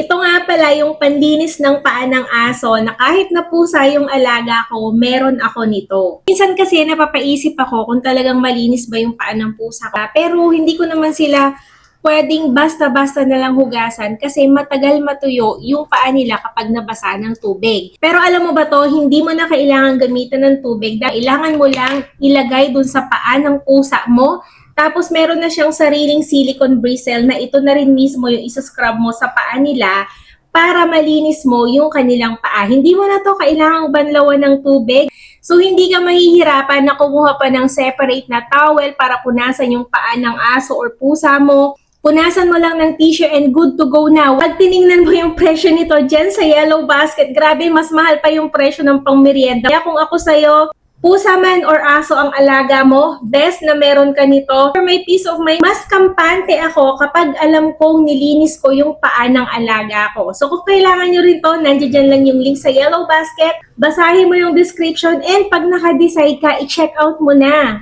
Ito nga pala yung panlinis ng paa ng aso na kahit na pusa yung alaga ko, meron ako nito. Minsan kasi napapaisip ako kung talagang malinis ba yung paa ng pusa ko. Pero hindi ko naman sila pwedeng basta-basta na lang hugasan kasi matagal matuyo yung paa nila kapag nabasa ng tubig. Pero alam mo ba to, hindi mo na kailangan gamitan ng tubig. Kailangan mo lang ilagay dun sa paa ng pusa mo. Tapos meron na siyang sariling silicone bristle na ito na rin mismo yung isa-scrub mo sa paa nila para malinis mo yung kanilang paa. Hindi mo na to kailangang banlawan ng tubig. So hindi ka mahihirapan na kumuha pa ng separate na towel para punasan yung paa ng aso or pusa mo. Punasan mo lang ng tissue and good to go na. Pag tiningnan mo yung presyo nito dyan sa Yellow Basket, grabe, mas mahal pa yung presyo ng pangmerienda. Kaya kung ako sa'yo, pusa man or aso ang alaga mo, best na meron ka nito. For my peace of mind, mas kampante ako kapag alam kong nilinis ko yung paa ng alaga ko. So kung kailangan nyo rin to, nandiyan lang yung link sa Yellow Basket. Basahin mo yung description and pag naka-decide ka, i-check out mo na.